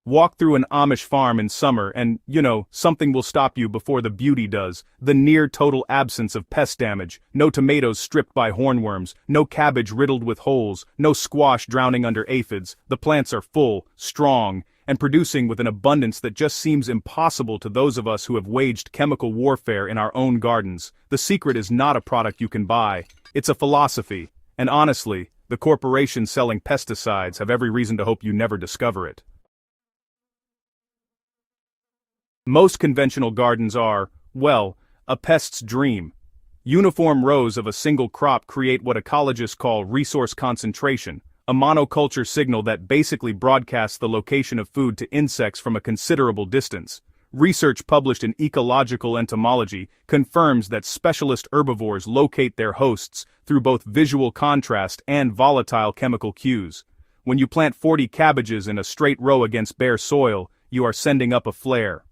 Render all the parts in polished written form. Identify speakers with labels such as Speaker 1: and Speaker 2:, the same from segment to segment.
Speaker 1: Walk through an Amish farm in summer and, something will stop you before the beauty does. The near total absence of pest damage, no tomatoes stripped by hornworms, no cabbage riddled with holes, no squash drowning under aphids. The plants are full, strong, and producing with an abundance that just seems impossible to those of us who have waged chemical warfare in our own gardens. The secret is not a product you can buy, it's a philosophy, and honestly, the corporations selling pesticides have every reason to hope you never discover it. Most conventional gardens are, well, a pest's dream. Uniform rows of a single crop create what ecologists call resource concentration, a monoculture signal that basically broadcasts the location of food to insects from a considerable distance. Research published in Ecological Entomology confirms that specialist herbivores locate their hosts through both visual contrast and volatile chemical cues. When you plant 40 cabbages in a straight row against bare soil, you are sending up a flare.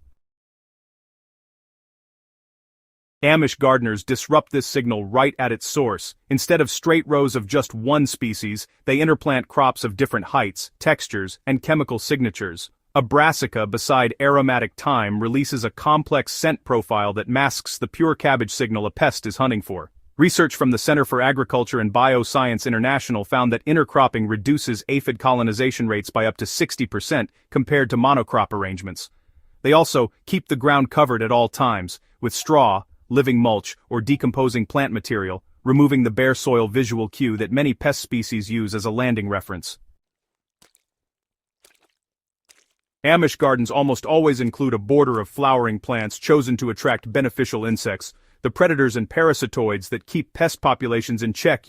Speaker 1: Amish gardeners disrupt this signal right at its source. Instead of straight rows of just one species, they interplant crops of different heights, textures, and chemical signatures. A brassica beside aromatic thyme releases a complex scent profile that masks the pure cabbage signal a pest is hunting for. Research from the Center for Agriculture and Bioscience International found that intercropping reduces aphid colonization rates by up to 60% compared to monocrop arrangements. They also keep the ground covered at all times, with straw, living mulch, or decomposing plant material, removing the bare soil visual cue that many pest species use as a landing reference. Amish gardens almost always include a border of flowering plants chosen to attract beneficial insects, the predators and parasitoids that keep pest populations in check,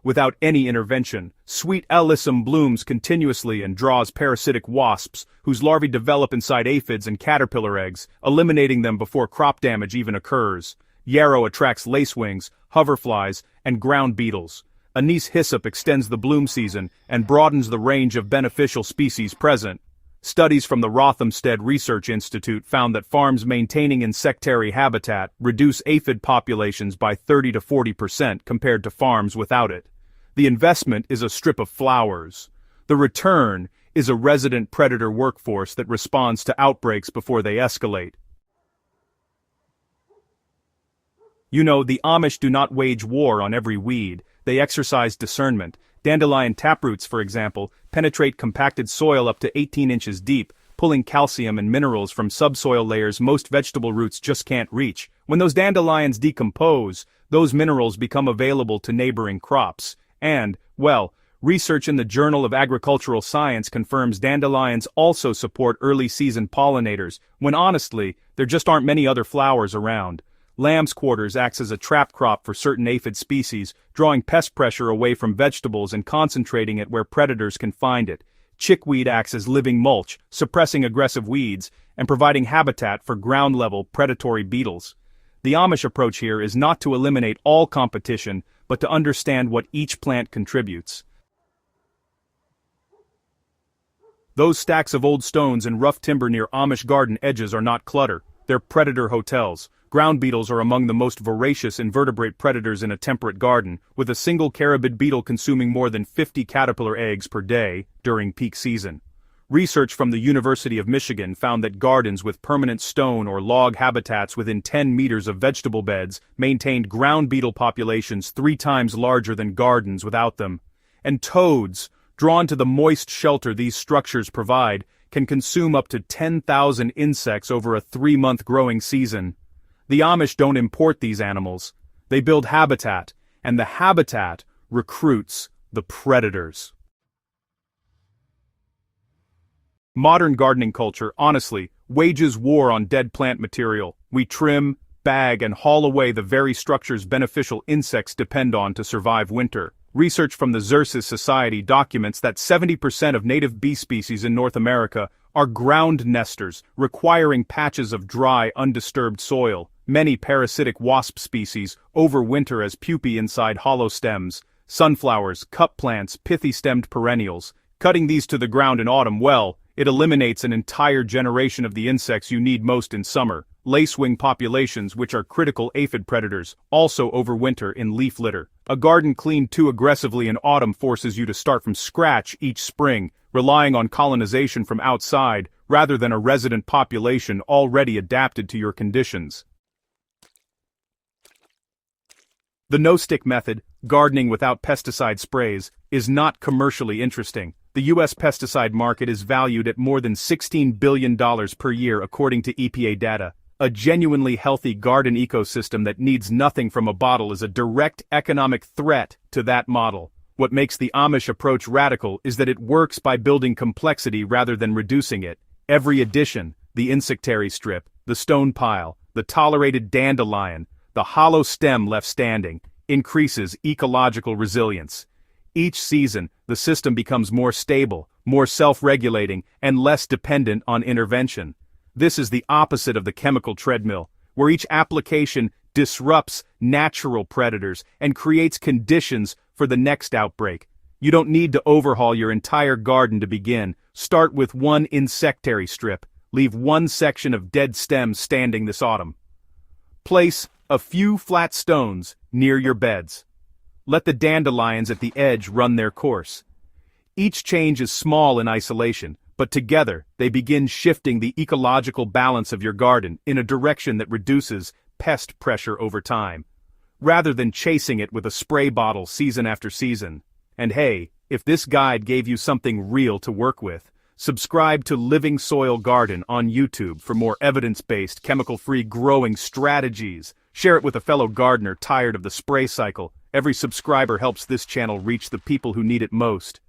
Speaker 1: without any intervention. Sweet alyssum blooms continuously and draws parasitic wasps, whose larvae develop inside aphids and caterpillar eggs, eliminating them before crop damage even occurs. Yarrow attracts lacewings, hoverflies, and ground beetles. Anise hyssop extends the bloom season and broadens the range of beneficial species present. Studies from the Rothamsted Research Institute found that farms maintaining insectary habitat reduce aphid populations by 30 to 40% compared to farms without it. The investment is a strip of flowers. The return is a resident predator workforce that responds to outbreaks before they escalate. The Amish do not wage war on every weed, they exercise discernment. Dandelion taproots, for example, penetrate compacted soil up to 18 inches deep, pulling calcium and minerals from subsoil layers most vegetable roots just can't reach. When those dandelions decompose, those minerals become available to neighboring crops. And, research in the Journal of Agricultural Science confirms dandelions also support early-season pollinators, when honestly, there just aren't many other flowers around. Lamb's quarters acts as a trap crop for certain aphid species, drawing pest pressure away from vegetables and concentrating it where predators can find it. Chickweed acts as living mulch, suppressing aggressive weeds, and providing habitat for ground-level predatory beetles. The Amish approach here is not to eliminate all competition, but to understand what each plant contributes. Those stacks of old stones and rough timber near Amish garden edges are not clutter, they're predator hotels. Ground beetles are among the most voracious invertebrate predators in a temperate garden, with a single carabid beetle consuming more than 50 caterpillar eggs per day during peak season. Research from the University of Michigan found that gardens with permanent stone or log habitats within 10 meters of vegetable beds maintained ground beetle populations 3 times larger than gardens without them. And toads, drawn to the moist shelter these structures provide, can consume up to 10,000 insects over a 3-month growing season. The Amish don't import these animals, they build habitat, and the habitat recruits the predators. Modern gardening culture, honestly, wages war on dead plant material. We trim, bag, and haul away the very structures beneficial insects depend on to survive winter. Research from the Xerces Society documents that 70% of native bee species in North America are ground nesters, requiring patches of dry, undisturbed soil. Many parasitic wasp species overwinter as pupae inside hollow stems. Sunflowers, cup plants, pithy-stemmed perennials. Cutting these to the ground in autumn, it eliminates an entire generation of the insects you need most in summer. Lacewing populations, which are critical aphid predators, also overwinter in leaf litter. A garden cleaned too aggressively in autumn forces you to start from scratch each spring, relying on colonization from outside rather than a resident population already adapted to your conditions. The no-stick method, gardening without pesticide sprays, is not commercially interesting. The U.S. pesticide market is valued at more than $16 billion per year according to EPA data. A genuinely healthy garden ecosystem that needs nothing from a bottle is a direct economic threat to that model. What makes the Amish approach radical is that it works by building complexity rather than reducing it. Every addition, the insectary strip, the stone pile, the tolerated dandelion, the hollow stem left standing, increases ecological resilience. Each season, the system becomes more stable, more self-regulating, and less dependent on intervention. This is the opposite of the chemical treadmill, where each application disrupts natural predators and creates conditions for the next outbreak. You don't need to overhaul your entire garden to begin. Start with one insectary strip. Leave one section of dead stems standing this autumn. Place a few flat stones near your beds. Let the dandelions at the edge run their course. Each change is small in isolation, but together they begin shifting the ecological balance of your garden in a direction that reduces pest pressure over time, rather than chasing it with a spray bottle season after season. And hey, if this guide gave you something real to work with, subscribe to Living Soil Garden on YouTube for more evidence-based, chemical-free growing strategies. Share it with a fellow gardener tired of the spray cycle. Every subscriber helps this channel reach the people who need it most.